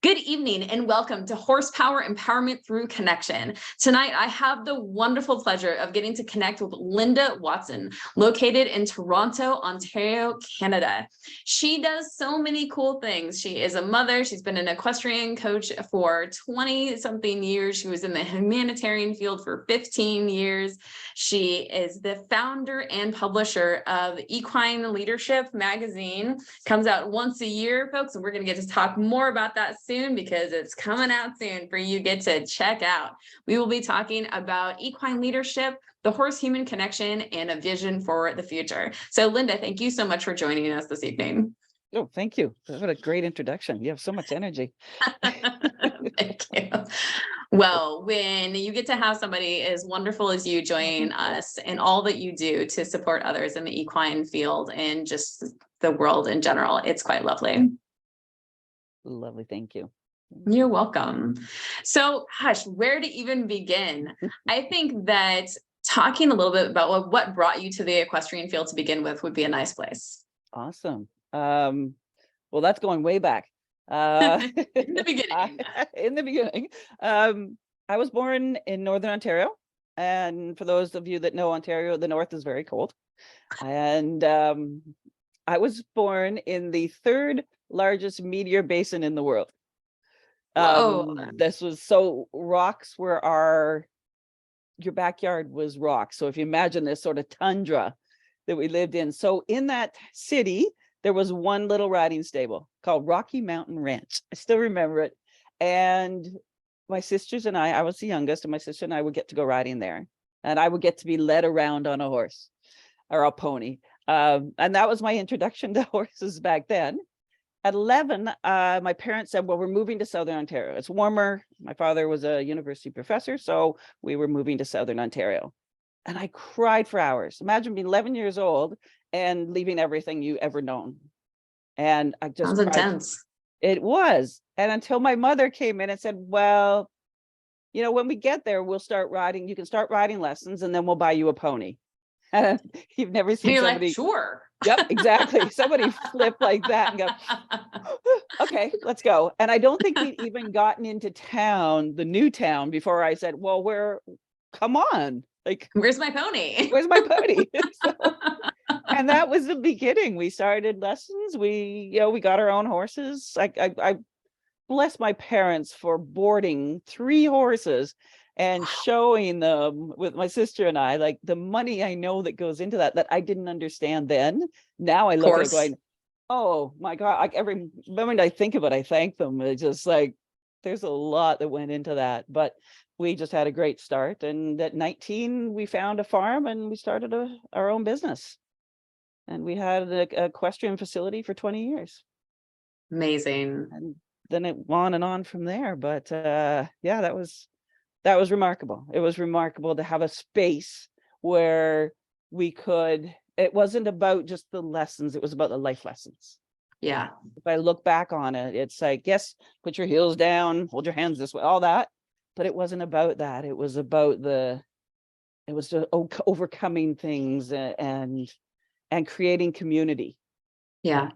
Good evening and welcome to Horsepower Empowerment Through Connection. Tonight, I have the wonderful pleasure of getting to connect with Lynda Watson, located in Toronto, Ontario, Canada. She does so many cool things. She is a mother. She's been an equestrian coach for 20-something years. She was in the humanitarian field for 15 years. She is the founder and publisher of Equine Leadership magazine. Comes out once a year, folks, and we're going to get to talk more about that soon because it's coming out soon for you get to check out. We will be talking about equine leadership, the horse-human connection, and a vision for the future. So Lynda, thank you so much for joining us this evening. Oh, thank you. What a great introduction. You have so much energy. Thank you. Well, when you get to have somebody as wonderful as you join us and all that you do to support others in the equine field and just the world in general, it's quite lovely. Lovely. Thank you. You're welcome. So, gosh, where to even begin? I think that talking a little bit about what brought you to the equestrian field to begin with would be a nice place. Awesome. Well, that's going way back. In the beginning. In the beginning. I was born in Northern Ontario. And for those of you that know Ontario, the north is very cold. And I was born in the third largest meteor basin in the world. This was so rocks were your backyard was rocks. So if you imagine this sort of tundra that we lived in. So in that city, there was one little riding stable called Rocky Mountain Ranch. I still remember it. And my sisters and I was the youngest, and my sister and I would get to go riding there. And I would get to be led around on a horse or a pony. And that was my introduction to horses back then. At 11, my parents said, well, we're moving to Southern Ontario. It's warmer. My father was a university professor, so we were moving to Southern Ontario. And I cried for hours. Imagine being 11 years old and leaving everything you ever known. And I just Sounds intense. It was. And until my mother came in and said, well, you know, when we get there, we'll start riding. You can start riding lessons and then we'll buy you a pony. And you've never seen You're somebody. Like, sure. Yep, exactly. Somebody flip like that and go, okay, let's go. And I don't think we'd even gotten into town, the new town, before I said, well, come on. Like, where's my pony? Where's my pony? And that was the beginning. We started lessons. We got our own horses. I bless my parents for boarding 3 horses and showing them with my sister and I, like the money I know that goes into that I didn't understand then. Now I look at it going, oh my God, like every moment I think of it, I thank them. It's just like, there's a lot that went into that, but we just had a great start. And at 19, we found a farm and we started our own business. And we had an equestrian facility for 20 years. Amazing. And then it went on from there. But yeah, that was remarkable. It was remarkable to have a space where we could, it wasn't about just the lessons, it was about the life lessons. Yeah. If I look back on it, it's like, yes, put your heels down, hold your hands this way, all that. But it wasn't about that. It was about overcoming things and creating community. Yeah.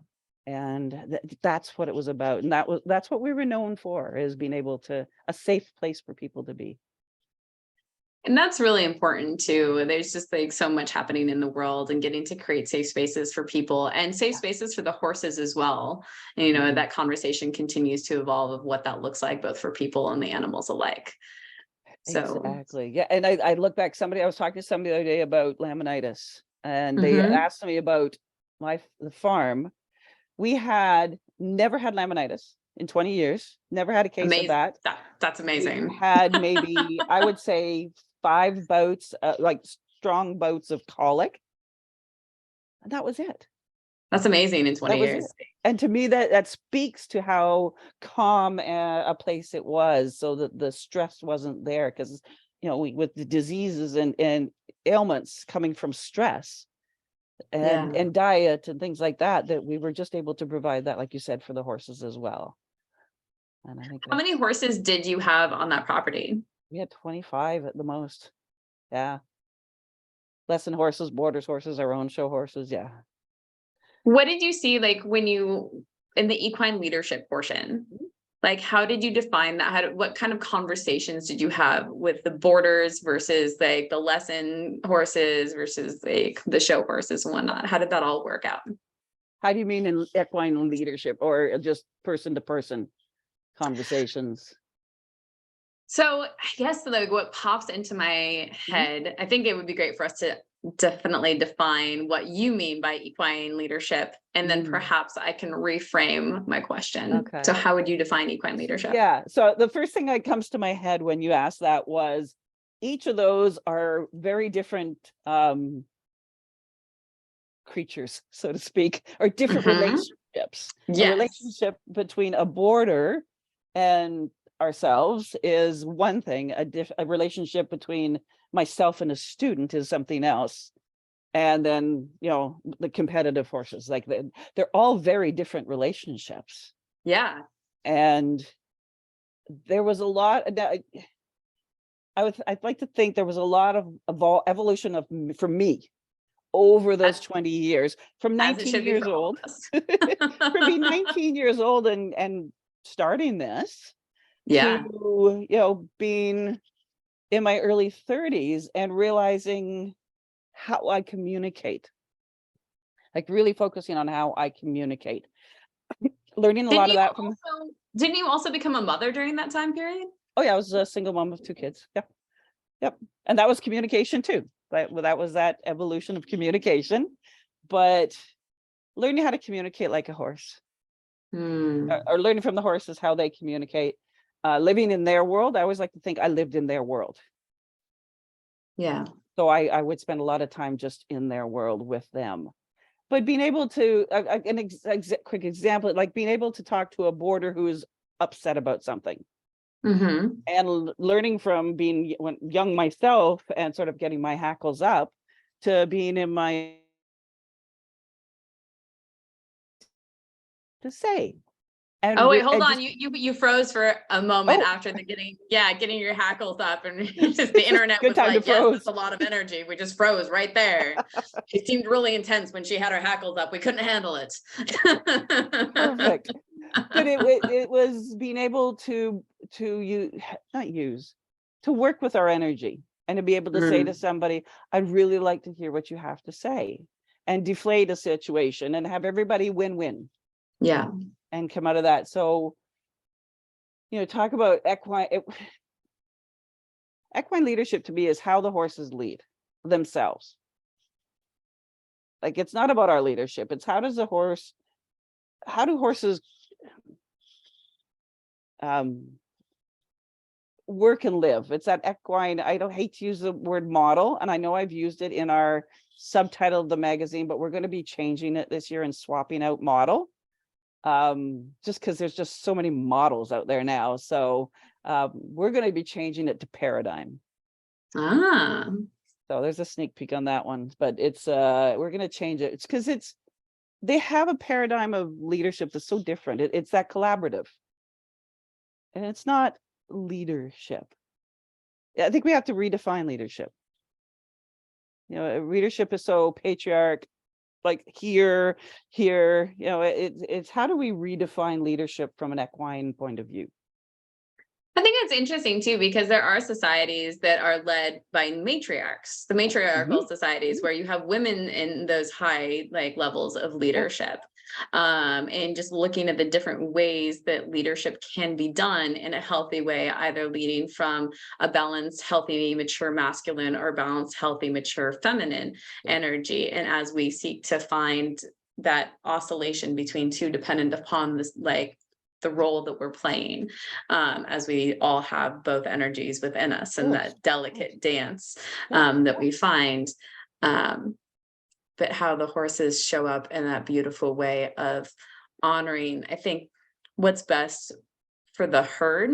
And that's what it was about. And that's what we were known for, is being able to, a safe place for people to be. And that's really important too. There's just like so much happening in the world, and getting to create safe spaces for people and safe spaces for the horses as well. And, you know, that conversation continues to evolve of what that looks like, both for people and the animals alike. So exactly. Yeah. And I look back, I was talking to somebody the other day about laminitis, and they asked me about the farm. We had never had laminitis in 20 years, never had a case of that. That's amazing. We had maybe, I would say 5 bouts, like strong bouts of colic. And that was it. That's amazing in 20 years. And to me, that speaks to how calm a place it was, so that the stress wasn't there. Because, you know, with the diseases and ailments coming from stress, and diet and things like that we were just able to provide that, like you said, for the horses as well. And I think how many horses did you have on that property? We had 25 at the most. Yeah. Lesson horses, boarders horses, our own show horses. Yeah. What did you see, like, when you in the equine leadership portion? Like, how did you define that? What kind of conversations did you have with the boarders versus like the lesson horses versus like the show horses and whatnot? How did that all work out? How do you mean in equine leadership, or just person to person conversations? So I guess like what pops into my head, I think it would be great for us to definitely define what you mean by equine leadership, and then perhaps I can reframe my question. Okay. So how would you define equine leadership? Yeah. So the first thing that comes to my head when you asked that was each of those are very different creatures, so to speak, or different relationships. Yes. A relationship between a boarder and ourselves is one thing. A relationship between myself and a student is something else. And then, the competitive horses, like they're all very different relationships. Yeah. And there was a lot. I'd like to think there was a lot of evolution for me over those 20 years, from 19 years old, from being 19 years old and starting this, to being in my early 30s and realizing how I communicate, like really focusing on how I communicate, learning a lot of that from. Didn't you also become a mother during that time period? Oh yeah, I was a single mom of 2 kids. Yep. And that was communication too. That was that evolution of communication, but learning how to communicate like a horse, or learning from the horses how they communicate, living in their world. I always like to think I lived in their world. Yeah. So I would spend a lot of time just in their world with them. But being able to, quick example, like being able to talk to a boarder who is upset about something, and learning from being young myself and sort of getting my hackles up to being in my to say. And oh wait, hold on. You froze for a moment after the getting your hackles up, and just the internet was like, yes, that's a lot of energy. We just froze right there. She seemed really intense when she had her hackles up. We couldn't handle it. Perfect. But it was being able to work with our energy, and to be able to say to somebody, I'd really like to hear what you have to say, and deflate a situation and have everybody win-win. Yeah. And come out of that. So, talk about equine leadership to me is how the horses lead themselves. Like, it's not about our leadership. It's how do horses work and live. It's that equine. I don't hate to use the word model, and I know I've used it in our subtitle of the magazine, but we're going to be changing it this year and swapping out model. Just because there's just so many models out there now. So we're going to be changing it to paradigm. So there's a sneak peek on that one, but it's we're going to change it. It's because they have a paradigm of leadership that's so different. It's that collaborative, and it's not leadership. I think we have to redefine leadership. Leadership is so patriarch, like here, it's how do we redefine leadership from an equine point of view? I think it's interesting too, because there are societies that are led by matriarchs, the matriarchal societies, where you have women in those high levels of leadership. And just looking at the different ways that leadership can be done in a healthy way, either leading from a balanced, healthy, mature masculine, or balanced, healthy, mature feminine energy. And as we seek to find that oscillation between two, dependent upon this, the role that we're playing, as we all have both energies within us, and that delicate dance that we find. But how the horses show up in that beautiful way of honoring, I think, what's best for the herd,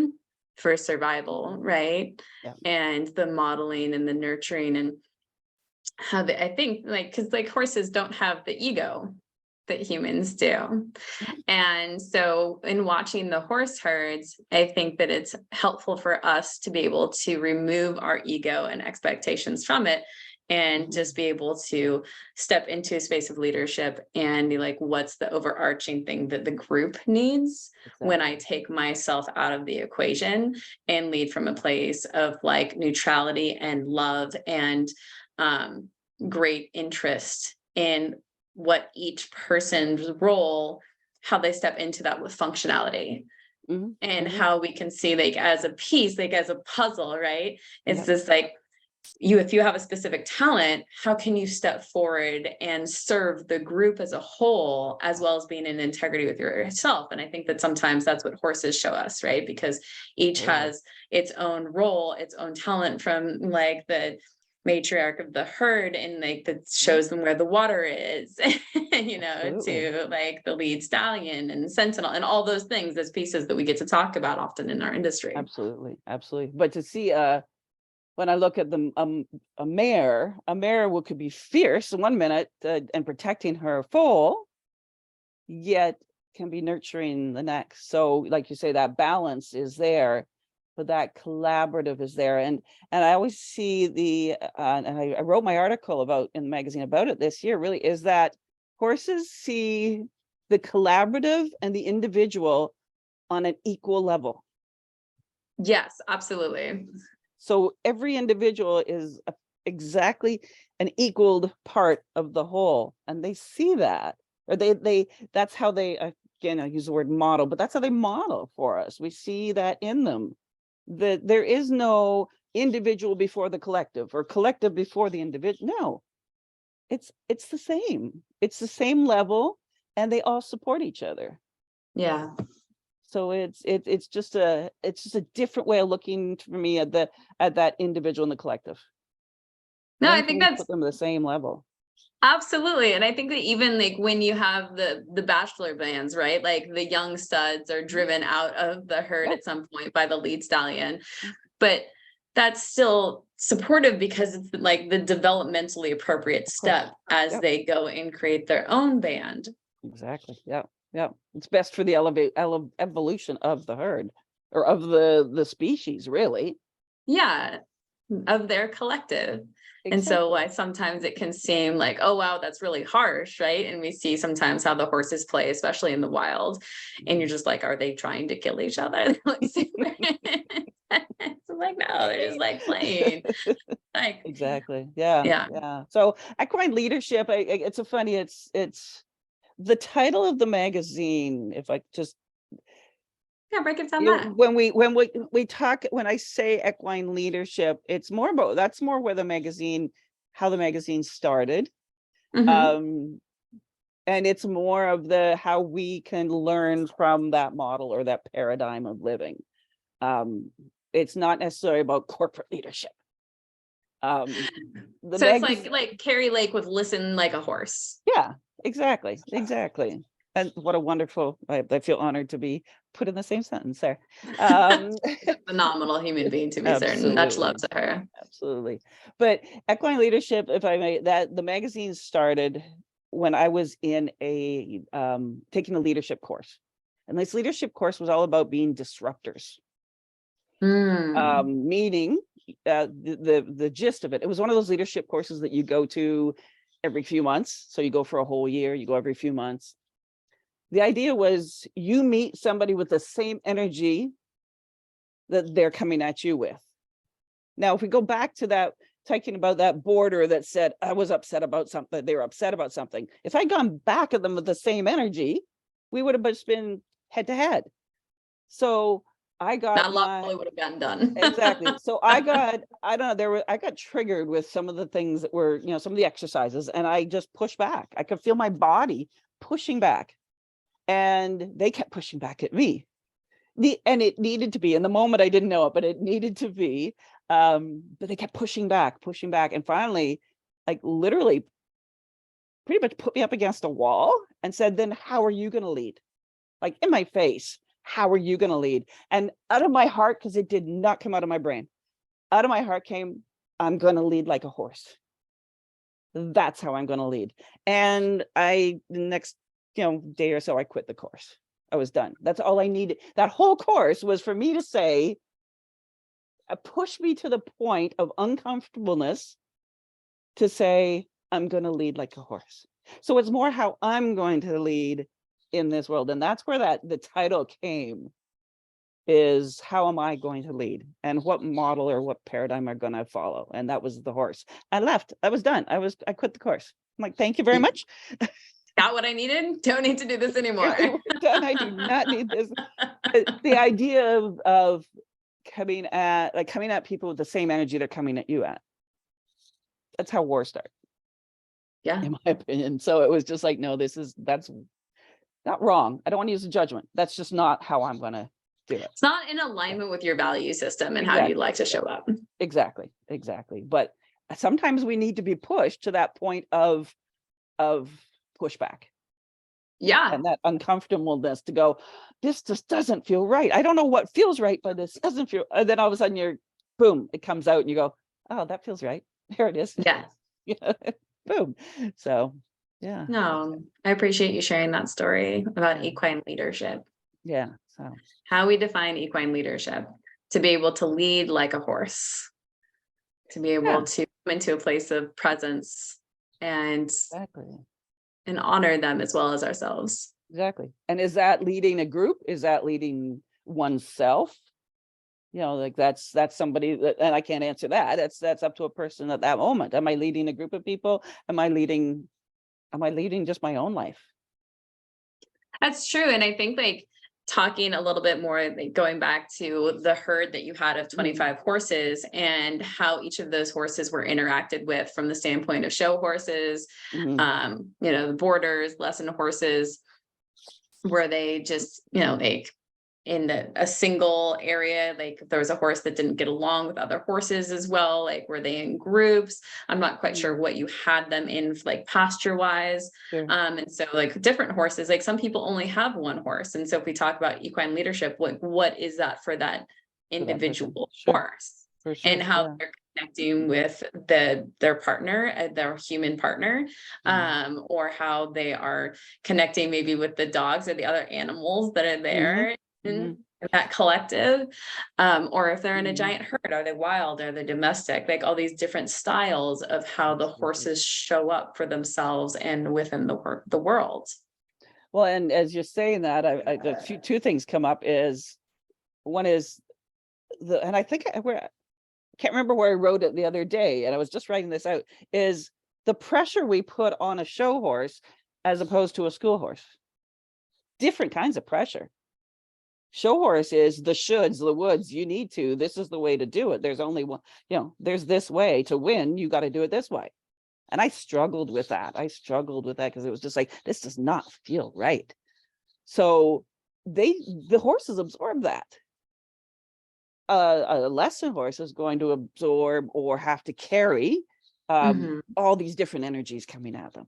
for survival, right? Yeah. And the modeling and the nurturing, and how I think, because horses don't have the ego that humans do. And so in watching the horse herds, I think that it's helpful for us to be able to remove our ego and expectations from it, and just be able to step into a space of leadership and be like, what's the overarching thing that the group needs when I take myself out of the equation and lead from a place of like neutrality and love and great interest in what each person's role, how they step into that with functionality. And how we can see like as a piece, like as a puzzle, right? It's this like, if you have a specific talent, how can you step forward and serve the group as a whole, as well as being in integrity with yourself? And I think that sometimes that's what horses show us, right? Because each has its own role, its own talent, from like the matriarch of the herd, and like that shows them where the water is, you know, to like the lead stallion and sentinel and all those things as pieces that we get to talk about often in our industry. Absolutely. But to see when I look at the a mare could be fierce in 1 minute and protecting her foal, yet can be nurturing the next. So like you say, that balance is there, but that collaborative is there. And I always see the and I wrote my article about in the magazine about it this year, really, is that horses see the collaborative and the individual on an equal level. Yes, absolutely. So every individual is exactly an equal part of the whole, and they see that, or they that's how they, again, I use the word model, but that's how they model for us. We see that in them, that there is no individual before the collective or collective before the individual. No, it's the same. It's the same level, and they all support each other. Yeah. So it's just a different way of looking for me at that individual and the collective. No, I think that's put them at the same level. Absolutely. And I think that even like when you have the bachelor bands, right? Like the young studs are driven out of the herd at some point by the lead stallion, but that's still supportive because it's like the developmentally appropriate step as they go and create their own band. Exactly. Yeah. It's best for the evolution of the herd, or of the species, really. Yeah, of their collective. And so why sometimes it can seem like, oh, wow, that's really harsh, right? And we see sometimes how the horses play, especially in the wild. And you're just like, are they trying to kill each other? It's like, no, they're just like playing. Like Exactly. Yeah. So equine leadership, it's a funny, it's the title of the magazine, if I just break it down that. When I say equine leadership, it's more about, that's more where how the magazine started. And it's more of how we can learn from that model or that paradigm of living. It's not necessarily about corporate leadership. So it's like Carrie Lake with Listen Like a Horse. Yeah, exactly. And what a wonderful, I feel honored to be put in the same sentence there. Phenomenal human being, to be certain. Much love to her. Absolutely. But equine leadership, if I may, that the magazine started when I was in taking a leadership course. And this leadership course was all about being disruptors. Meaning the gist of it. It was one of those leadership courses that you go to every few months. So you go for a whole year, you go every few months. The idea was you meet somebody with the same energy that they're coming at you with. Now, if we go back to that, talking about that boarder that said, I was upset about something, they were upset about something. If I'd gone back at them with the same energy, we would have just been head to head. So I got not a lot probably would have gotten done. Exactly. So I got triggered with some of the things that were, some of the exercises, and I just pushed back. I could feel my body pushing back, and they kept pushing back at me. And it needed to be, in the moment I didn't know it, but it needed to be. But they kept pushing back. And finally, like literally pretty much put me up against a wall and said, then how are you going to lead? Like in my face. How are you going to lead? And out of my heart, because it did not come out of my brain, out of my heart came, I'm going to lead like a horse. That's how I'm going to lead. And the next, day or so, I quit the course. I was done. That's all I needed. That whole course was for me to say, push me to the point of uncomfortableness to say, I'm going to lead like a horse. So it's more how I'm going to lead in this world. And that's where the title came, is how am I going to lead, and what model or what paradigm am I going to follow? And that was the horse. I left. I was done. I quit the course. I'm like, thank you very much. Got what I needed. Don't need to do this anymore. We're done. I do not need this. The idea of coming at people with the same energy they're coming at you at. That's how wars start. Yeah. In my opinion. So it was just like, no, that's not wrong. I don't want to use a judgment. That's just not how I'm going to do it. It's not in alignment with your value system and how you'd like to show up. Exactly. But sometimes we need to be pushed to that point of pushback. Yeah. And that uncomfortableness to go, this just doesn't feel right. I don't know what feels right, but this doesn't feel. And then all of a sudden boom, it comes out and you go, oh, that feels right. There it is. Yeah. Boom. So, yeah. No, I appreciate you sharing that story about equine leadership. Yeah. So how we define equine leadership, to be able to lead like a horse, to be able to come into a place of presence and honor them as well as ourselves. Exactly. And is that leading a group? Is that leading oneself? Like that's somebody that, and I can't answer that. That's up to a person at that moment. Am I leading a group of people? Am I leading just my own life? That's true. And I think talking a little bit more, going back to the herd that you had of 25 horses and how each of those horses were interacted with from the standpoint of show horses, the boarders, lesson horses, were they just, in a single area, there was a horse that didn't get along with other horses as well, were they in groups? I'm not quite sure what you had them in pasture wise. Sure. And so different horses, some people only have one horse. And so if we talk about equine leadership, what is that for that individual horse? For sure. And how they're connecting with their partner, their human partner, or how they are connecting maybe with the dogs or the other animals that are there. In that collective, or if they're in a giant herd, are they wild, are they domestic, all these different styles of how the horses show up for themselves and within the world. Well, and as you're saying that, two things come up. Is one is and I think I can't remember where I wrote it the other day, and I was just writing this out, is the pressure we put on a show horse as opposed to a school horse. Different kinds of pressure. Show horse is the shoulds, the woulds, you need to, this is the way to do it. There's only one, there's this way to win. You got to do it this way. And I struggled with that. Because it was just this does not feel right. So the horses absorb that. A lesson horse is going to absorb or have to carry all these different energies coming at them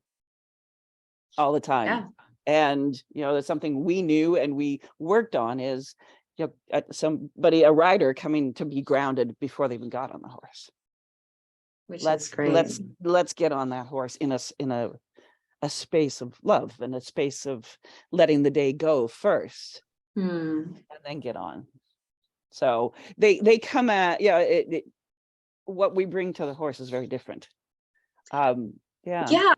all the time. Yeah. And, that's something we knew and we worked on is, a rider coming to be grounded before they even got on the horse. Which is great. Let's get on that horse in a space of love and a space of letting the day go first and then get on. So they come at, what we bring to the horse is very different. Yeah.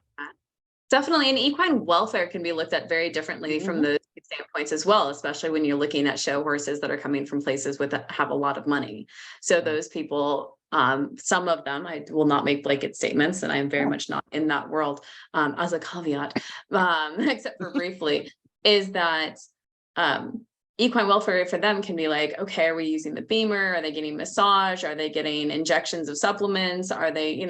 Definitely. And equine welfare can be looked at very differently from those standpoints as well, especially when you're looking at show horses that are coming from places have a lot of money. So those people, some of them, I will not make blanket statements, and I am very much not in that world, as a caveat, except for briefly, is that equine welfare for them can be okay, are we using the Beamer? Are they getting massage? Are they getting injections of supplements? Are they,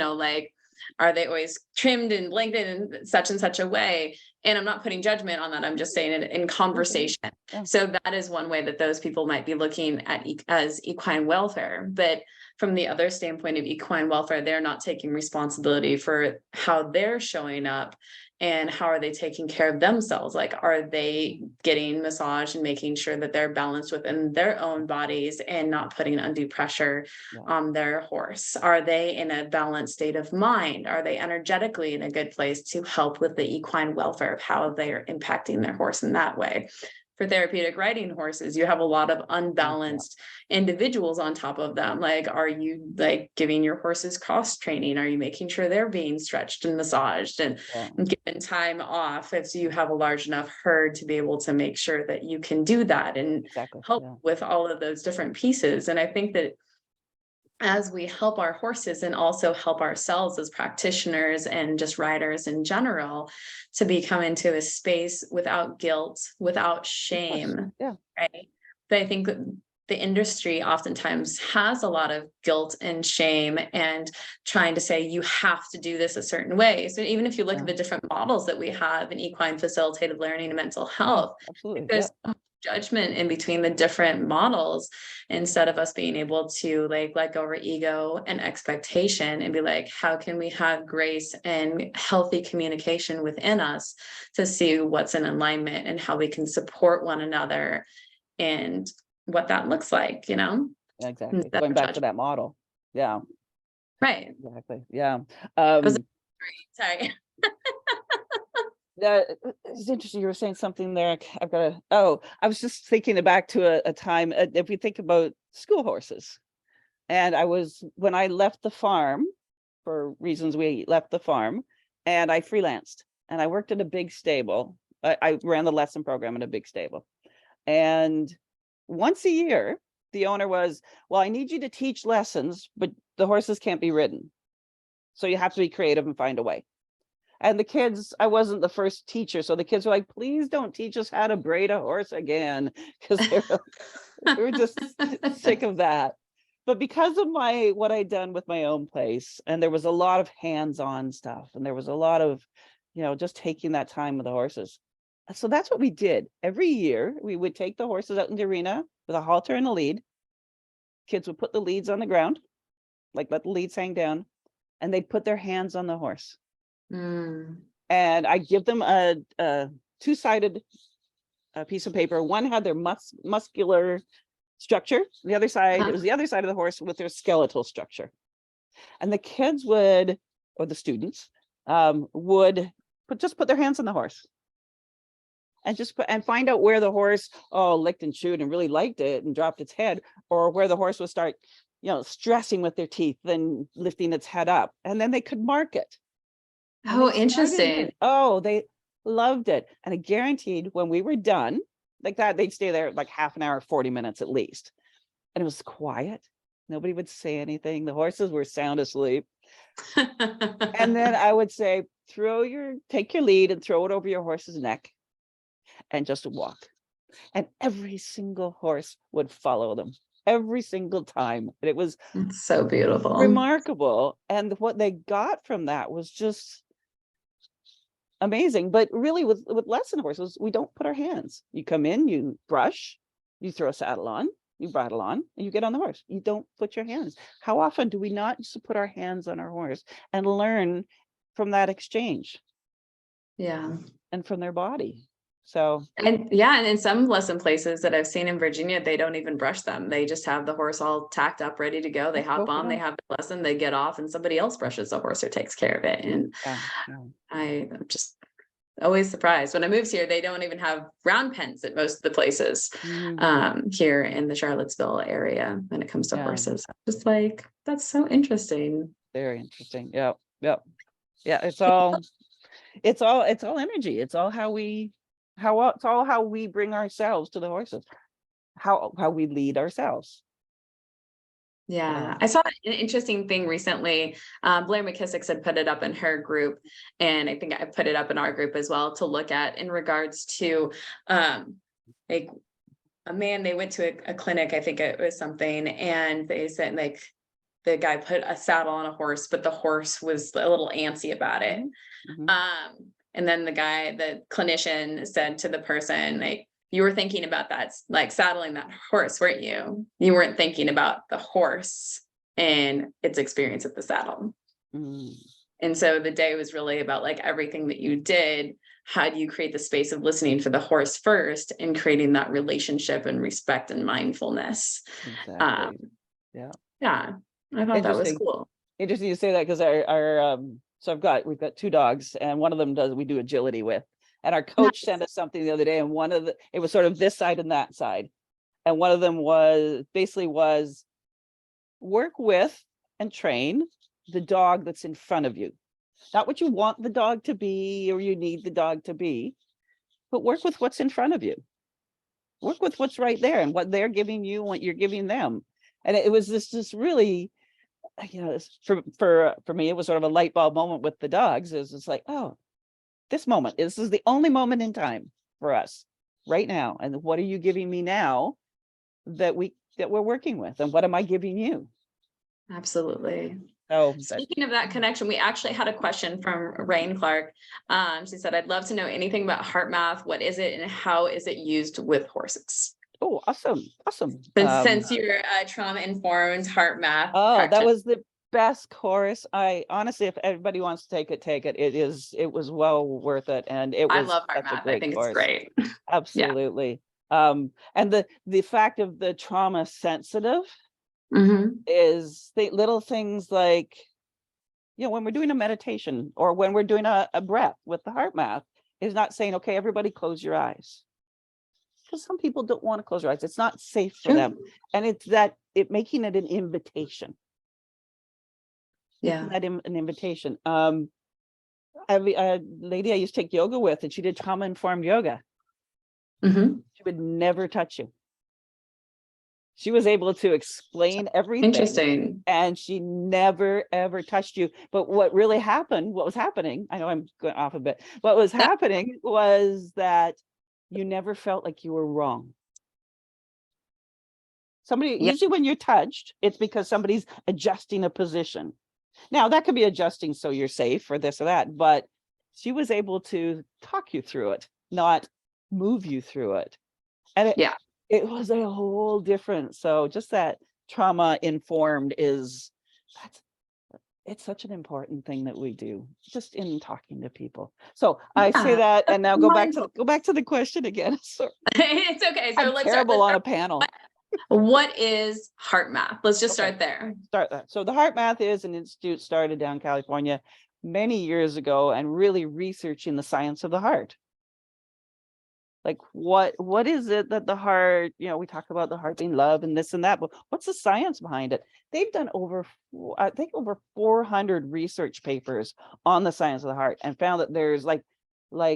are they always trimmed and blanketed in such and such a way? And I'm not putting judgment on that. I'm just saying it in conversation. Yeah. So that is one way that those people might be looking at as equine welfare. But from the other standpoint of equine welfare, they're not taking responsibility for how they're showing up and how are they taking care of themselves? Are they getting massage and making sure that they're balanced within their own bodies and not putting undue pressure on their horse? Are they in a balanced state of mind? Are they energetically in a good place to help with the equine welfare of how they are impacting their horse in that way? for therapeutic riding horses, you have a lot of unbalanced individuals on top of them. Like, are you like giving your horses cross training? Are you making sure they're being stretched and massaged and given time off if you have a large enough herd to be able to make sure that you can do that and help with all of those different pieces? And I think that as we help our horses and also help ourselves as practitioners and just riders in general to become into a space without guilt, without shame, right? But I think the industry oftentimes has a lot of guilt and shame and trying to say you have to do this a certain way. So even if you look at the different models that we have in equine facilitated learning and mental health, there's judgment in between the different models, instead of us being able to like let go of our ego and expectation and be like, how can we have grace and healthy communication within us to see what's in alignment and how we can support one another and what that looks like, you know? Exactly. Going back to that model. Yeah. Right. Exactly. Yeah. Sorry. It's interesting. You were saying something there. I was just thinking back to a time, if we think about school horses. And when I left the farm, for reasons we left the farm, and I freelanced and I worked at a big stable. I ran the lesson program in a big stable. And once a year, the owner was, well, I need you to teach lessons, but the horses can't be ridden. So you have to be creative and find a way. And the kids, I wasn't the first teacher. So the kids were like, please don't teach us how to braid a horse again. Because they were just sick of that. But because of what I'd done with my own place, and there was a lot of hands-on stuff, and there was a lot of, just taking that time with the horses. So that's what we did. Every year, we would take the horses out in the arena with a halter and a lead. Kids would put the leads on the ground, like let the leads hang down, and they'd put their hands on the horse. And I give them a two-sided piece of paper. One had their muscular structure. The other side, it was the other side of the horse with their skeletal structure. And the kids or the students would put their hands on the horse and find out where the horse licked and chewed and really liked it and dropped its head, or where the horse would start, stressing with their teeth and lifting its head up, and then they could mark it. Oh, interesting. They loved it. And I guaranteed when we were done like that, they'd stay there like half an hour, 40 minutes at least. And it was quiet. Nobody would say anything. The horses were sound asleep. And then I would say, take your lead and throw it over your horse's neck and just walk. And every single horse would follow them every single time. And it was so beautiful, remarkable. And what they got from that was just amazing. But really with lesson horses, we don't put our hands. You come in, you brush, you throw a saddle on, you bridle on, and you get on the horse. You don't put your hands. How often do we not just put our hands on our horse and learn from that exchange? Yeah. And from their body. So, and in some lesson places that I've seen in Virginia, they don't even brush them. They just have the horse all tacked up, ready to go. They hop on, they have the lesson, they get off, and somebody else brushes the horse or takes care of it. And I'm just always surprised. When I moved here, they don't even have round pens at most of the places here in the Charlottesville area when it comes to horses. Just like, that's so interesting. Very interesting. Yeah. It's all energy. It's all how we bring ourselves to the horses, how we lead ourselves. Yeah, I saw an interesting thing recently. Blair McKissick had put it up in her group, and I think I put it up in our group as well to look at in regards to like a man. They went to a clinic, I think it was something, and they said like the guy put a saddle on a horse, but the horse was a little antsy about it. And then the clinician said to the person, like, you were thinking about that, like saddling that horse, weren't you? You weren't thinking about the horse and its experience at the saddle. And so the day was really about like everything that you did. How do you create the space of listening for the horse first and creating that relationship and respect and mindfulness? Exactly. I thought that was cool. Interesting you say that, because our so we've got two dogs, and one of them we do agility with, And our coach sent us something the other day, and it was sort of this side and that side. And one of them was work with and train the dog that's in front of you. Not what you want the dog to be or you need the dog to be, but work with what's in front of you. Work with what's right there and what they're giving you, what you're giving them. And it was this really, for me, it was sort of a light bulb moment with the dogs. It was just like, oh, this is the only moment in time for us right now. And what are you giving me now that we're working with? And what am I giving you? Absolutely. So speaking of that connection, we actually had a question from Rain Clark. She said, I'd love to know anything about HearthMath. What is it and how is it used with horses? Oh, awesome. Since you're a trauma-informed HearthMath practitioner. That was the best course. I honestly, if everybody wants to take it. It was well worth it. And I love HearthMath. I think it's great. Absolutely. Yeah. And the fact of the trauma sensitive is the little things like, when we're doing a meditation or when we're doing a breath with the HearthMath, is not saying, okay, everybody close your eyes. Because some people don't want to close their eyes. It's not safe for them. And it's making it an invitation. Yeah. An invitation. A lady I used to take yoga with, and she did trauma-informed yoga. She would never touch you. She was able to explain everything. Interesting. And she never, ever touched you. But what was happening, I know I'm going off a bit. What was happening was that you never felt like you were wrong. Usually when you're touched, it's because somebody's adjusting a position. Now, that could be adjusting so you're safe or this or that, but she was able to talk you through it, not move you through it. And it was a whole different. So just that trauma informed it's such an important thing that we do just in talking to people. So I say that, and now go back to the question again. Sorry. It's okay. So I'm terrible on a panel. What is HearthMath? Let's just start there. So the HearthMath is an institute started down in California many years ago, and really researching the science of the heart. Like what is it that the heart, we talk about the heart being love and this and that, but what's the science behind it? They've done over 400 research papers on the science of the heart, and found that there's like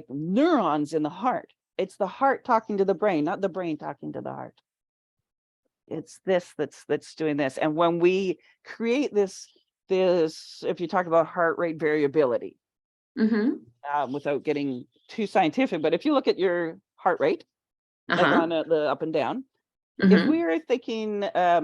neurons in the heart. It's the heart talking to the brain, not the brain talking to the heart. It's this that's doing this. And when we create this, if you talk about heart rate variability, without getting too scientific, but if you look at your heart rate, like on the up and down, if we are thinking a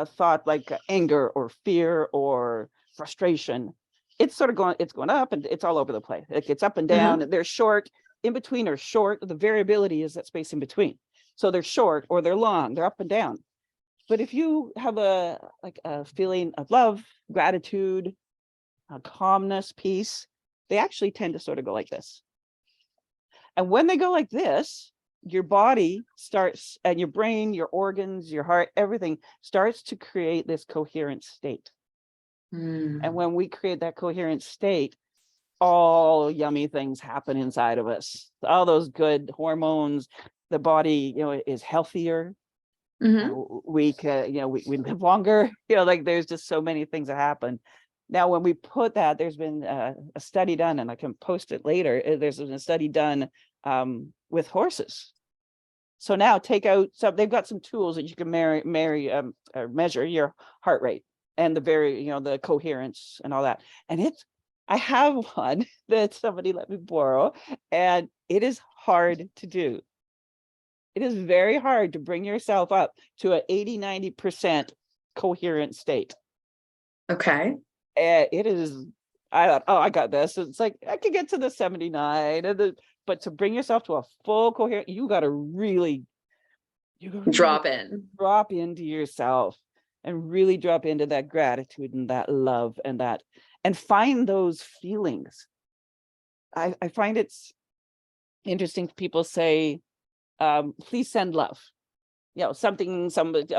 thought like anger or fear or frustration, it's sort of going up, and it's all over the place. It gets up and down. They're short, in between are short. The variability is that space in between. So they're short or they're long, they're up and down. But if you have a feeling of love, gratitude, calmness, peace, they actually tend to sort of go like this. And when they go like this, your body starts, and your brain, your organs, your heart, everything starts to create this coherent state. And when we create that coherent state, all yummy things happen inside of us. All those good hormones, the body, is healthier. We can, we live longer. There's just so many things that happen. Now, when we put that, there's been a study done, and I can post it later. There's been a study done with horses. So now they've got some tools that you can measure your heart rate and the coherence and all that. And I have one that somebody let me borrow, and it is hard to do. It is very hard to bring yourself up to an 80-90% coherent state. Okay. And it is, I thought, oh, I got this. It's like, I could get to the 79, but to bring yourself to a full coherent, you got to really drop into yourself, and really drop into that gratitude and that love and find those feelings. I find it's interesting. People say, please send love. A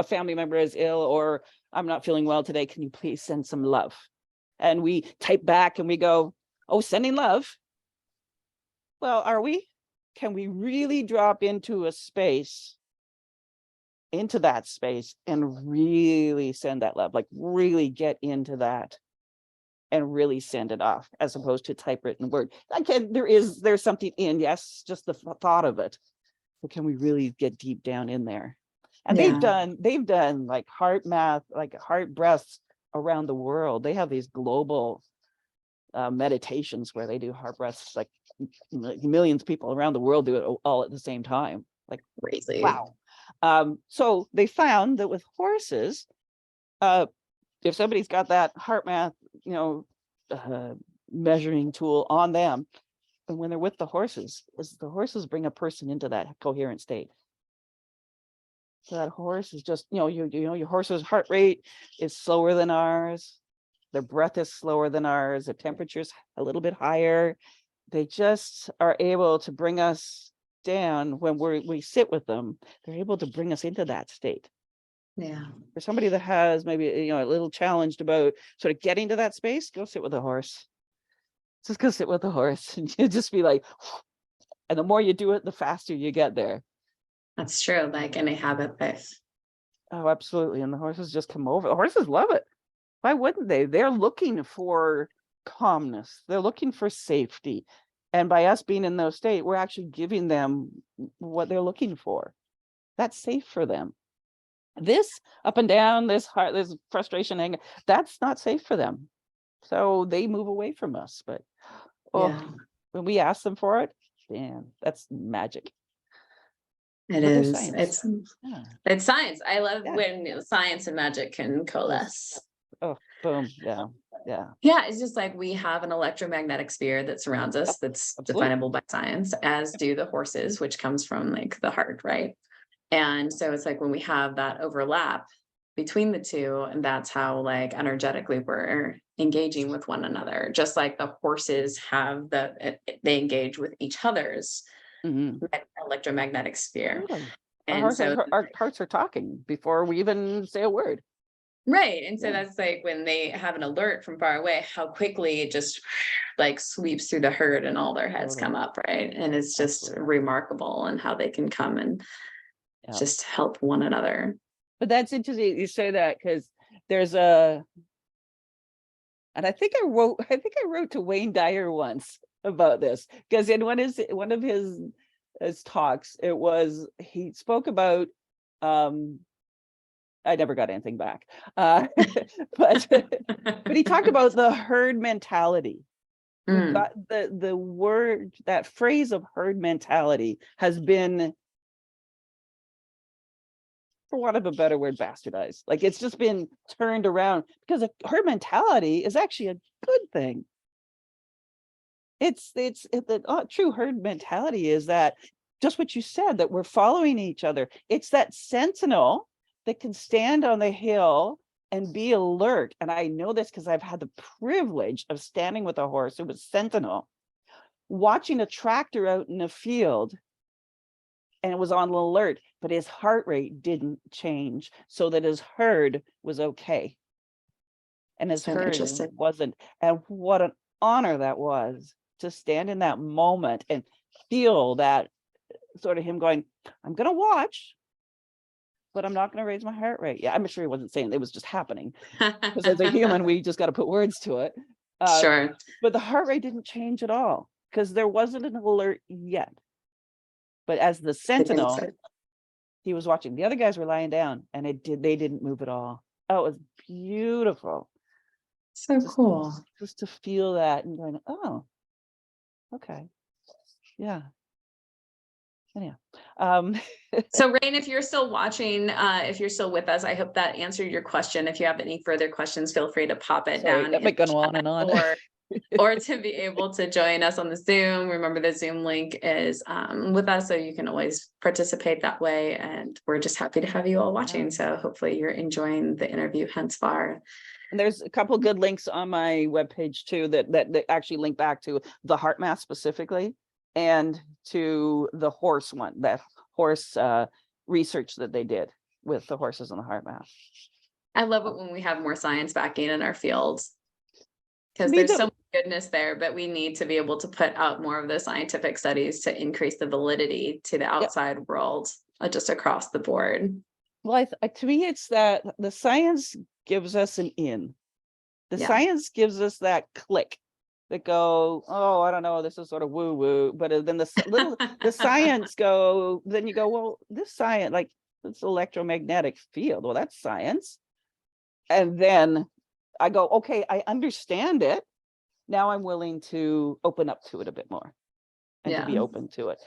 family member is ill, or I'm not feeling well today. Can you please send some love? And we type back and we go, oh, sending love. well, are we? Can we really drop into a space, into that space, and really send that love, like really get into that and really send it off, as opposed to typewritten word? There's something in, yes, just the thought of it, but can we really get deep down in there? And Yeah. they've done like HearthMath, like heart breaths around the world. They have these global meditations where they do heart breaths, like millions of people around the world do it all at the same time. Like, Crazy. wow. So they found that with horses, if somebody's got that HearthMath, measuring tool on them, and when they're with the horses bring a person into that coherent state. So that horse is just, your horse's heart rate is slower than ours. Their breath is slower than ours. Their temperature's a little bit higher. They just are able to bring us down when we sit with them. They're able to bring us into that state. Yeah. For somebody that has maybe, a little challenged about sort of getting to that space, go sit with a horse. Just go sit with a horse, and you just be like, and the more you do it, the faster you get there. That's true. Like any habit life. Oh, absolutely. And the horses just come over. The horses love it. Why wouldn't they? They're looking for calmness. They're looking for safety. And by us being in those state, we're actually giving them what they're looking for. That's safe for them. This up and down, this heart, this frustration, anger, that's not safe for them. So they move away from us. But when we ask them for it, man, that's magic. It But is. science. It's science. I love when science and magic can coalesce. Oh, boom. Yeah. Yeah, it's just like we have an electromagnetic sphere that surrounds us that's definable by science, as do the horses, which comes from like the heart, right? And so it's like when we have that overlap between the two, and that's how like energetically we're engaging with one another, just like the horses have they engage with each other's electromagnetic sphere. Totally. And our hearts are talking before we even say a word. Right. And so that's like when they have an alert from far away, how quickly it just like sweeps through the herd and all their heads come up. Right. And it's just remarkable, and how they can come and just help one another. But that's interesting you say that, because there's and I think I wrote to Wayne Dyer once about this, because in one of his talks, he spoke about I never got anything back. But he talked about the herd mentality. Got the word, that phrase of herd mentality has been, for want of a better word, bastardized. Like it's just been turned around, because herd mentality is actually a good thing. The true herd mentality is that, just what you said, that we're following each other. It's that sentinel that can stand on the hill and be alert. And I know this because I've had the privilege of standing with a horse who was sentinel, watching a tractor out in a field, and it was on alert, but his heart rate didn't change, so that his herd was okay. And his herd wasn't. And what an honor that was, to stand in that moment and feel that sort of him going, I'm going to watch, but I'm not going to raise my heart rate. Yeah, I'm sure he wasn't saying it, was just happening. Because as a human, we just got to put words to it. Sure. But the heart rate didn't change at all, because there wasn't an alert yet. But as the sentinel, he was watching. The other guys were lying down, and they didn't move at all. Oh, it was beautiful. So cool. Just to feel that and going, oh, okay. Yeah. Anyhow. So Rain, if you're still watching, if you're still with us, I hope that answered your question. If you have any further questions, feel free to pop it down. That might go on and on. Or to be able to join us on the Zoom. Remember, the Zoom link is with us, so you can always participate that way. And we're just happy to have you all watching. So hopefully you're enjoying the interview hence far. And there's a couple of good links on my webpage too that actually link back to the HearthMath specifically, and to the horse one, that horse research that they did with the horses and the HearthMath. I love it when we have more science backing in our fields, because there's so much goodness there, but we need to be able to put out more of the scientific studies to increase the validity to the outside world, just across the board. Well, to me, it's that the science gives us an in. The science gives us that click that go, oh, I don't know, this is sort of woo woo. But then the science then you go, well, this science, like this electromagnetic field, well, that's science. And then I go, okay, I understand it. Now I'm willing to open up to it a bit more and to be open to it.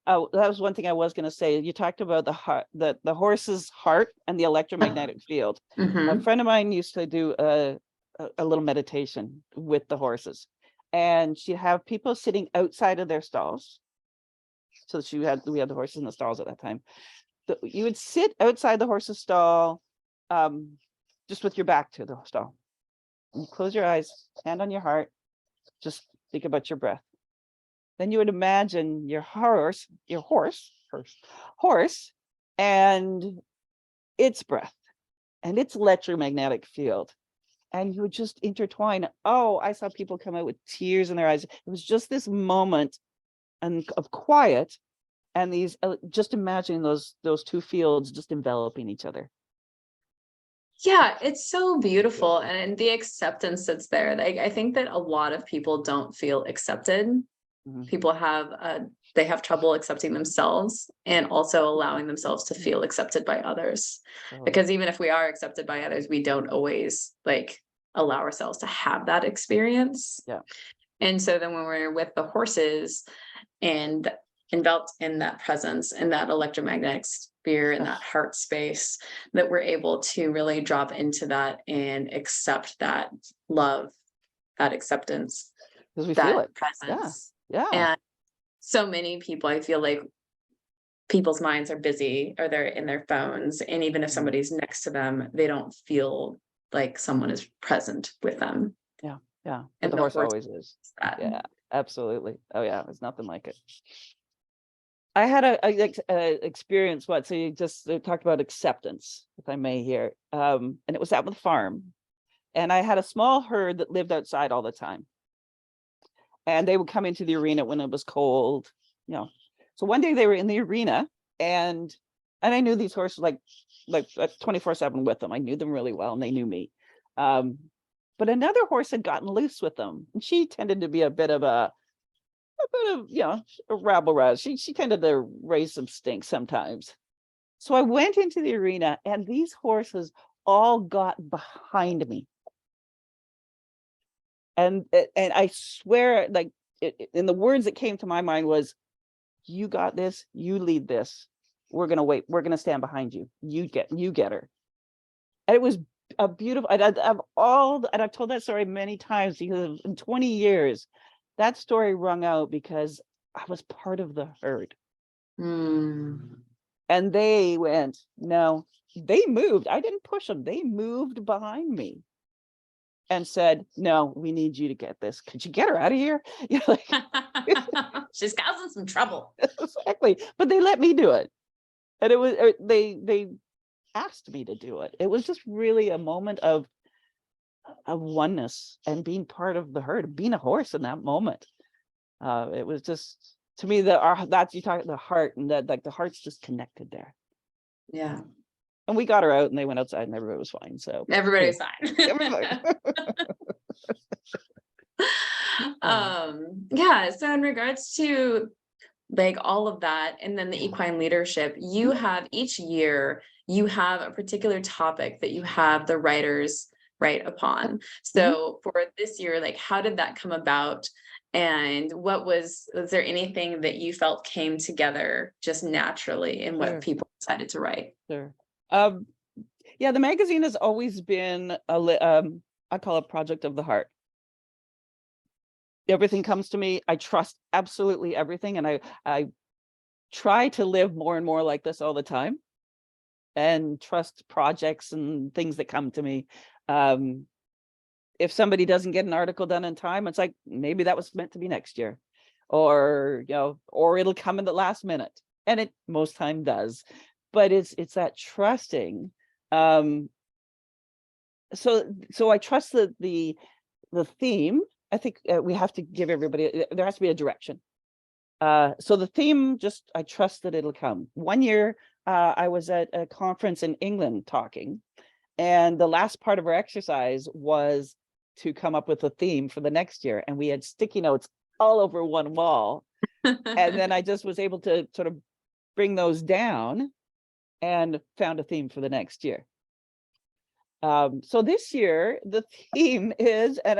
Oh, that was one thing I was going to say. You talked about the heart, the horse's heart and the electromagnetic field. A friend of mine used to do a little meditation with the horses, and she'd have people sitting outside of their stalls. So we had the horses in the stalls at that time. You would sit outside the horse's stall, just with your back to the stall. You close your eyes, hand on your heart, just think about your breath. Then you would imagine your horse and its breath and its electromagnetic field. And you would just intertwine. Oh, I saw people come out with tears in their eyes. It was just this moment of quiet, and these, just imagining those two fields just enveloping each other. Yeah, it's so beautiful. And the acceptance that's there. Like, I think that a lot of people don't feel accepted. People they have trouble accepting themselves and also allowing themselves to feel accepted by others. Because even if we are accepted by others, we don't always allow ourselves to have that experience. And so then when we're with the horses and enveloped in that presence and that electromagnetic sphere and that heart space, that we're able to really drop into that and accept that love, that acceptance, because we feel it. Presence. Yeah. And so many people, I feel like people's minds are busy or they're in their phones. And even if somebody's next to them, they don't feel like someone is present with them. Yeah. And but the horse always is. That. Yeah, absolutely. Oh yeah, it's nothing like it. I had a experience so you just talked about acceptance, if I may here. And it was out on the farm. And I had a small herd that lived outside all the time. And they would come into the arena when it was cold, So one day they were in the arena, and I knew these horses like 24/7 with them. I knew them really well, and they knew me. But another horse had gotten loose with them, and she tended to be a bit of a rabble-rouse. She tended to raise some stink sometimes. So I went into the arena, and these horses all got behind me. And I swear, in the words that came to my mind was, you got this, you lead this. We're going to wait. We're going to stand behind you. You get her. And it was a beautiful, and I've told that story many times, because in 20 years, that story rung out because I was part of the herd. And they went, no, they moved. I didn't push them. They moved behind me and said, no, we need you to get this. Could you get her out of here? She's causing some trouble. Exactly. But they let me do it. And it was, they asked me to do it. It was just really a moment of oneness and being part of the herd, being a horse in that moment. It was just, to me, that's, you talk the heart, and that the heart's just connected there. Yeah. And we got her out, and they went outside, and everybody was fine. So everybody was fine. Everybody. Yeah. So in regards to all of that, and then the equine leadership, you have each year, you have a particular topic that you have the writers write upon. So for this year, how did that come about? And was there anything that you felt came together just naturally in what people decided to write? Sure. Yeah, the magazine has always been I call it project of the heart. Everything comes to me. I trust absolutely everything. And I try to live more and more like this all the time, and trust projects and things that come to me. If somebody doesn't get an article done in time, it's like, maybe that was meant to be next year, or it'll come in the last minute, and it most time does. But it's that trusting. So I trust the theme I think we have to give everybody, there has to be a direction. So the theme, I trust that it'll come. One year, I was at a conference in England talking, and the last part of our exercise was to come up with a theme for the next year. And we had sticky notes all over one wall. And then I just was able to sort of bring those down and found a theme for the next year. So this year, the theme is, and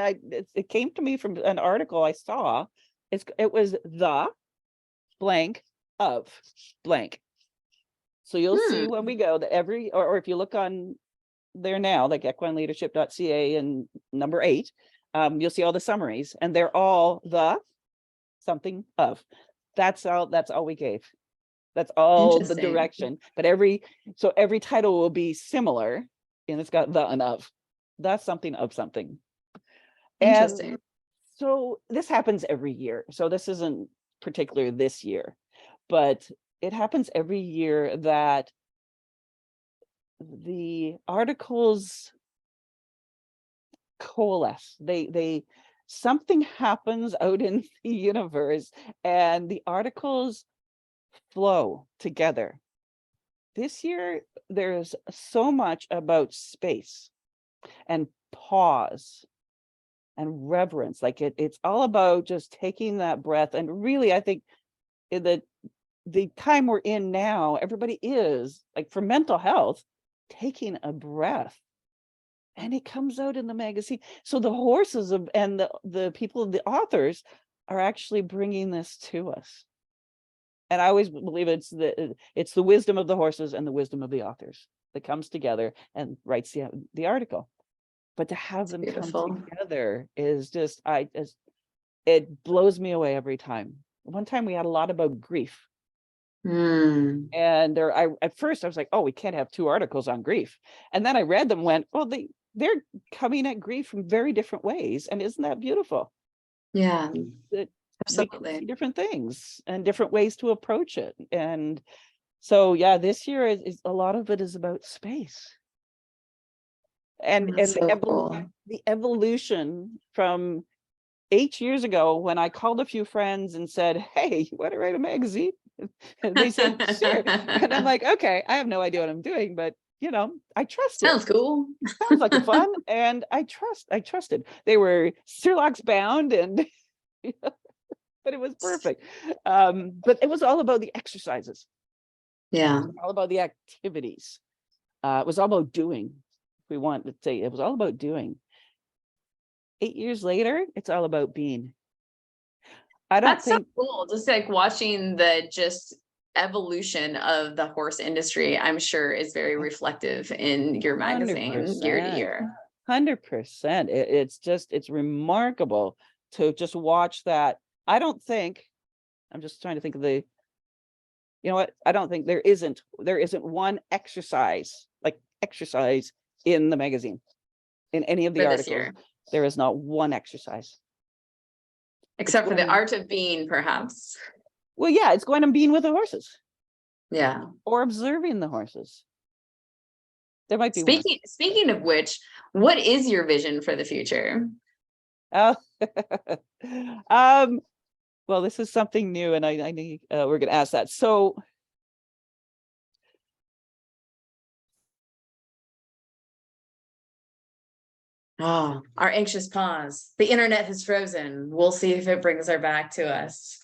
it came to me from an article I saw, it was the blank of blank. So you'll see when we go that or if you look on there now, like equineleadership.ca and number 8, you'll see all the summaries, and they're all the something of. That's all we gave. That's all the direction. But every title will be similar, and it's got the and of. That's something of something. Interesting. And so this happens every year. So this isn't particular this year, but it happens every year that the articles coalesce. They something happens out in the universe, and the articles flow together. This year, there's so much about space and pause and reverence. Like it's all about just taking that breath. And really, I think in the time we're in now, everybody is, like, for mental health, taking a breath. And it comes out in the magazine. So the horses and the people, the authors, are actually bringing this to us. And I always believe it's the wisdom of the horses and the wisdom of the authors that comes together and writes the article. But to have them come together is just, it blows me away every time. One time we had a lot about grief. And at first I was like, oh, we can't have 2 articles on grief. And then I read them, went, well, they're coming at grief from very different ways. And isn't that beautiful? Yeah, that absolutely. we can see different things and different ways to approach it. And so, yeah, this year is a lot of it is about space. And the evolution from 8 years ago, when I called a few friends and said, hey, you want to write a magazine? And they said, sure. And I'm like, okay, I have no idea what I'm doing, but I trust it. Sounds cool. Sounds like fun. And I trusted. They were Sherlock's bound, and but it was perfect. But it was all about the exercises. Yeah. All about the activities. It was all about doing. If we want to say, it was all about doing. 8 years later, it's all about being. That's so cool. Just like watching the evolution of the horse industry, I'm sure is very reflective in your magazine 100%, year to year. 100%. It's remarkable to just watch that. I'm just trying to think of I don't think there isn't one exercise in the magazine, in any of the articles. There is not one exercise. Except for the art of being, perhaps. Well, yeah, it's going on being with the horses. Yeah. Or observing the horses. There might be Speaking of which, what is your vision for the future? Well, this is something new, and I need we're going to ask that. So oh, our anxious pause. The internet has frozen. We'll see if it brings her back to us.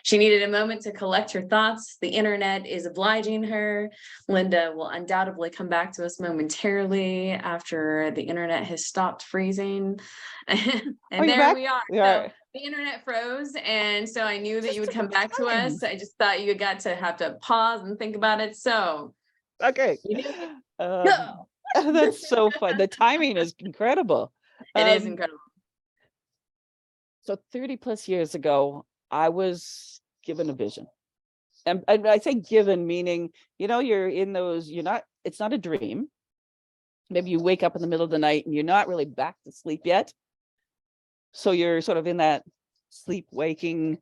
She needed a moment to collect her thoughts. The internet is obliging her. Lynda will undoubtedly come back to us momentarily after the internet has stopped freezing. And there we are. So the internet froze, and so I knew that you would come back to us. I just thought you got to have to pause and think about it. So okay. That's so fun. The timing is incredible. It is incredible. So 30 plus years ago, I was given a vision. And I say given, meaning, you're in those, it's not a dream. Maybe you wake up in the middle of the night and you're not really back to sleep yet. So you're sort of in that sleep waking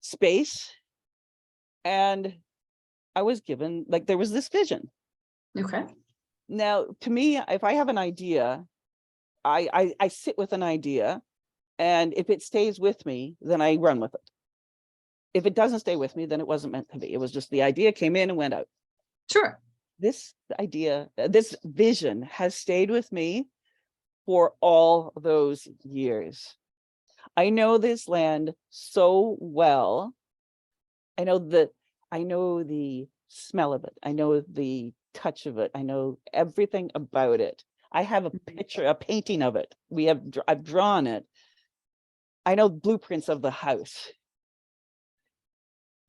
space. And I was given, there was this vision. Okay. Now, to me, if I have an idea, I sit with an idea, And if it stays with me, then I run with it. If it doesn't stay with me, then it wasn't meant to be. It was just the idea came in and went out. Sure. This idea, this vision has stayed with me for all those years. I know this land so well. I know the smell of it. I know the touch of it. I know everything about it. I have a picture, a painting of it. I've drawn it. I know blueprints of the house.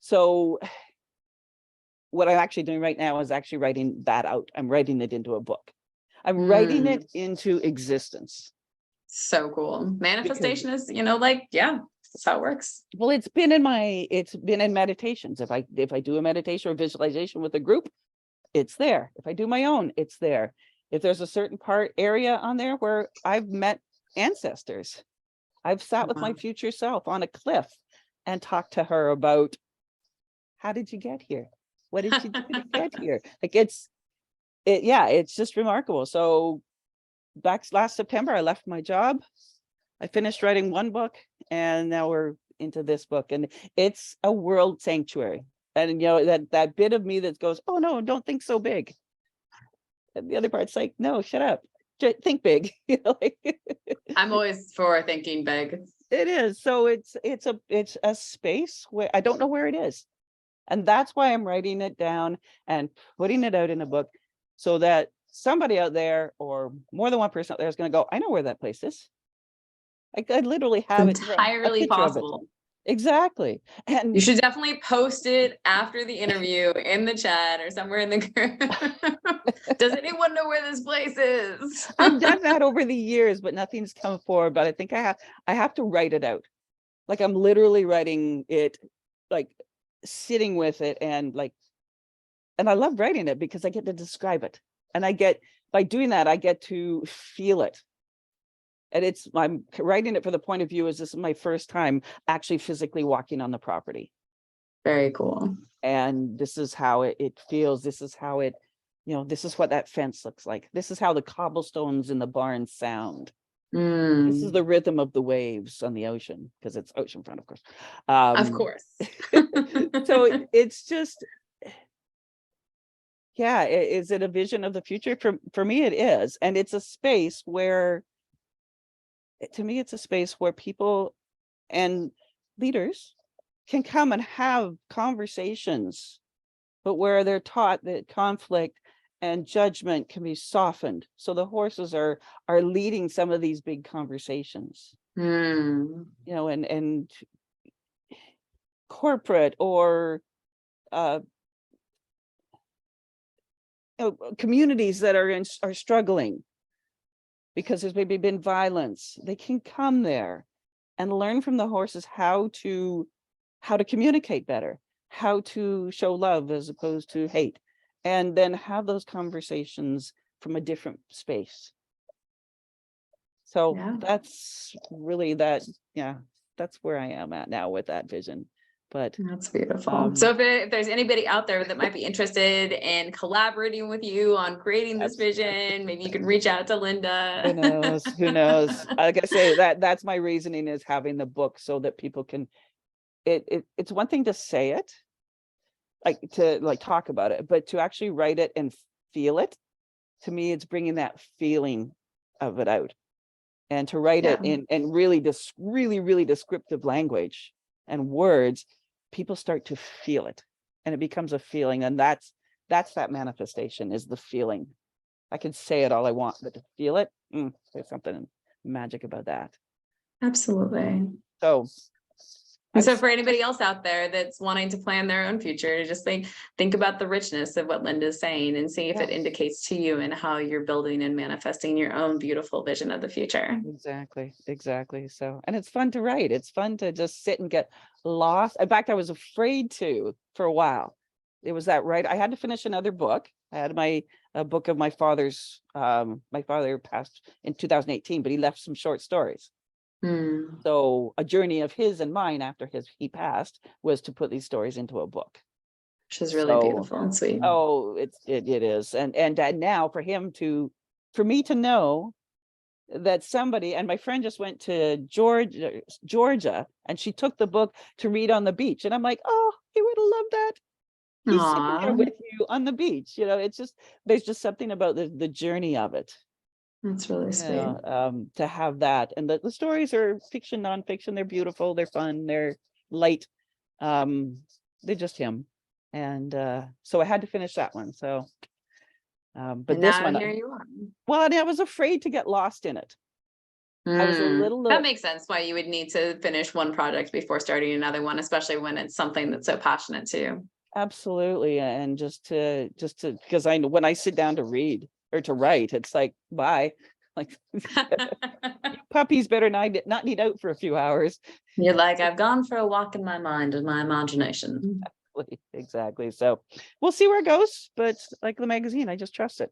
So what I'm actually doing right now is actually writing that out. I'm writing it into a book. I'm writing it into existence. So cool. Manifestation is, yeah, that's how it works. Well, it's been in meditations. If I do a meditation or visualization with a group, it's there. If I do my own, it's there. If there's a certain area on there where I've met ancestors, I've sat with my future self on a cliff and talked to her about, how did you get here? What did you do to get here? Like it's just remarkable. So back last September, I left my job. I finished writing one book, and now we're into this book, and it's a world sanctuary. And that bit of me that goes, oh no, don't think so big. And the other part's like, no, shut up. Think big. I'm always for thinking big. It is. So it's a space where I don't know where it is. And that's why I'm writing it down and putting it out in a book, so that somebody out there, or more than one person out there, is going to go, I know where that place is. I literally have it's entirely possible. Exactly. And you should definitely post it after the interview in the chat or somewhere in the group. Does anyone know where this place is? I've done that over the years, but nothing's come forward. But I think I have to write it out. Like I'm literally writing it, like sitting with it, and I love writing it because I get to describe it. And by doing that, I get to feel it. And I'm writing it for the point of view as this is my first time actually physically walking on the property. Very cool. And this is how it feels. This is how this is what that fence looks like. This is how the cobblestones in the barn sound. This is the rhythm of the waves on the ocean, because it's oceanfront, of course. Of course. So it's just, is it a vision of the future? For me, it is. And it's a space where, to me, it's a space where people and leaders can come and have conversations, but where they're taught that conflict and judgment can be softened. So the horses are leading some of these big conversations, and corporate or communities that are struggling because there's maybe been violence. They can come there and learn from the horses how to communicate better, how to show love as opposed to hate, and then have those conversations from a different space. So that's really that's where I am at now with that vision. But that's beautiful. So if there's anybody out there that might be interested in collaborating with you on creating this vision, maybe you can reach out to Lynda. Who knows? Like I say, that's my reasoning, is having the book so that people can, it's one thing to say it, to talk about it, but to actually write it and feel it, to me, it's bringing that feeling of it out, and to write it in really descriptive language and words. People start to feel it, and it becomes a feeling, and that's that manifestation, is the feeling. I can say it all I want, but to feel it, there's something magic about that. Absolutely. So for anybody else out there that's wanting to plan their own future, just think about the richness of what Lynda's saying and see if it indicates to you and how you're building and manifesting your own beautiful vision of the future. Exactly. So, and it's fun to write. It's fun to just sit and get lost. In fact, I was afraid to for a while. It was that I had to finish another book. I had a book of my father's. My father passed in 2018, but he left some short stories. So a journey of his and mine after he passed was to put these stories into a book, which is really beautiful and sweet. Oh, it is. And now for me to know that somebody, and my friend just went to Georgia, and she took the book to read on the beach. And I'm like, oh, he would have loved that. He's sitting there Aw, with you on the beach. It's just, there's just something about the journey of it. that's really sweet. To have that. And the stories are fiction, nonfiction. They're beautiful. They're fun. They're light. They're just him. And so I had to finish that one. So, but And this now one, here you are. well, and I was afraid to get lost in it. I was a little. That makes sense why you would need to finish one project before starting another one, especially when it's something that's so passionate to you. Absolutely. And just to because I know when I sit down to read or to write, it's like, bye. Like puppies better not need out for a few hours. You're like, I've gone for a walk in my mind and my imagination. Exactly. So we'll see where it goes. But like the magazine, I just trust it.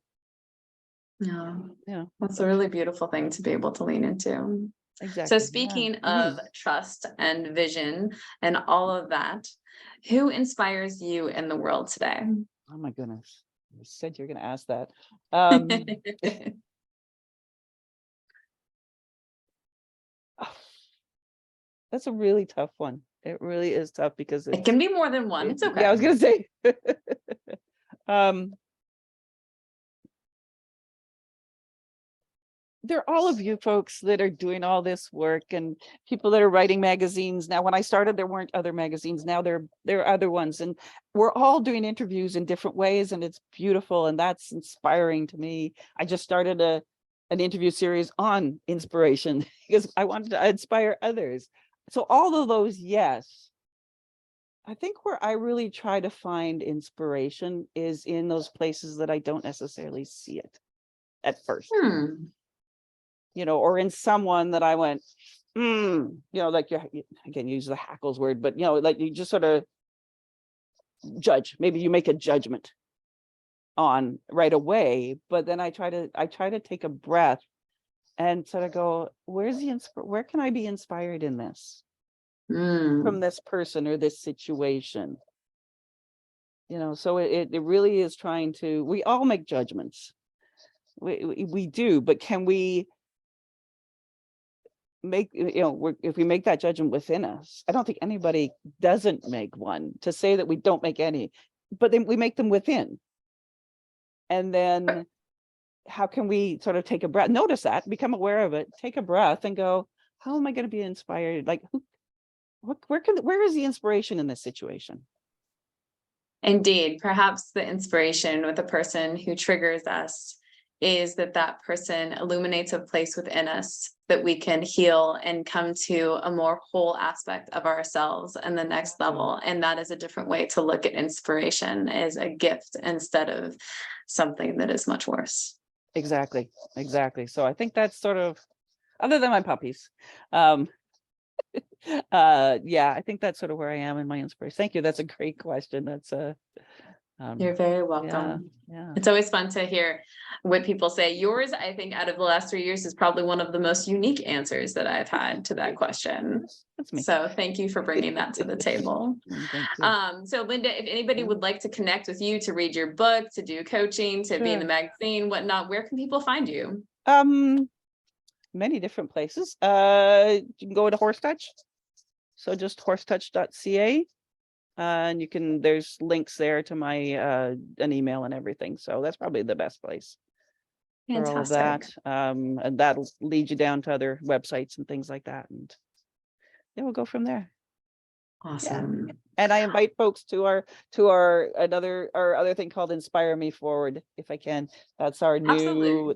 Yeah, that's a really beautiful thing to be able to lean into. Exactly. So speaking of trust and vision and all of that, who inspires you in the world today? Oh my goodness. You said you're going to ask that. That's a really tough one. It really is tough because it can be more than one. It's okay. Yeah, I was going to say. They're all of you folks that are doing all this work and people that are writing magazines. Now, when I started, there weren't other magazines. Now there are other ones, and we're all doing interviews in different ways, and it's beautiful, and that's inspiring to me. I just started an interview series on inspiration because I wanted to inspire others. So all of those, yes. I think where I really try to find inspiration is in those places that I don't necessarily see it at first. Or in someone that I went, like again, use the hackles word, but like you just sort of judge. Maybe you make a judgment on right away, but then I try to take a breath and sort of go, where can I be inspired in this from this person or this situation? So it really is trying to. We all make judgments. We do, but can we make if we make that judgment within us? I don't think anybody doesn't make one. To say that we don't make any, but then we make them within. And then how can we sort of take a breath, notice that, become aware of it, take a breath and go, how am I going to be inspired? Like where is the inspiration in this situation? Indeed, perhaps the inspiration with a person who triggers us is that person illuminates a place within us that we can heal and come to a more whole aspect of ourselves and the next level. And that is a different way to look at inspiration, as a gift instead of something that is much worse. Exactly. So I think that's sort of, other than my puppies, I think that's sort of where I am in my inspiration. Thank you. That's a great question. That's you're very welcome. Yeah. It's always fun to hear what people say. Yours, I think, out of the last 3 years is probably one of the most unique answers that I've had to that question. That's me. So thank you for bringing that to the table. Thank you. So Lynda, if anybody would like to connect with you, to read your book, to do coaching, to be in the magazine, whatnot, where can people find you? Many different places. You can go to Horse Touch. So just horsetouch.ca. And there's links there to my an email and everything. So that's probably the best place. Fantastic. For all of that. And that'll lead you down to other websites and things like that. And we'll go from there. Awesome. Yeah. And I invite folks to our other thing called Inspire Me Forward, if I can. That's our new,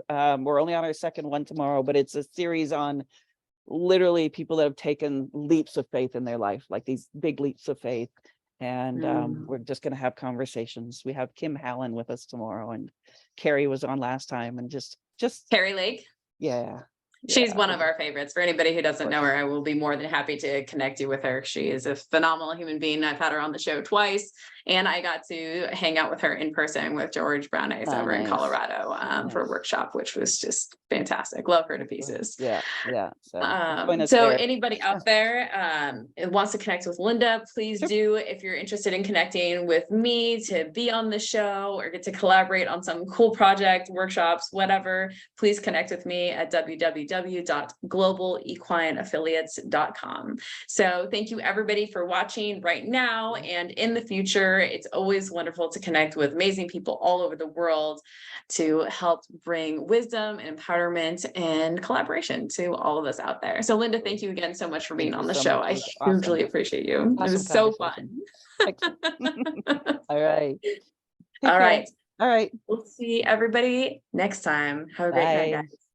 we're only on our second one tomorrow, but it's a series on literally people that have taken leaps of faith in their life, like these big leaps of faith. And we're just going to have conversations. We have Kim Hallen with us tomorrow, and Carrie was on last time, and just Carrie Lake. Yeah. She's one of our favorites. For anybody who doesn't know her, I will be more than happy to connect you with her. She is a phenomenal human being. I've had her on the show twice, And I got to hang out with her in person with George Brown Eyes over in Nice. Colorado for a workshop, which was just fantastic. Love her to pieces. Yeah. So join us So there. anybody out there wants to connect with Lynda, please Sure. do. If you're interested in connecting with me to be on the show or get to collaborate on some cool project, workshops, whatever, please connect with me at www.globalequineaffiliates.com. So thank you everybody for watching right now and in the future. It's always wonderful to connect with amazing people all over the world to help bring wisdom and empowerment and collaboration to all of us out there. So Lynda, thank you again so much for being on the show. I hugely appreciate you. It was so fun. All right. All right. All right. We'll see everybody next time. Have a great night, guys.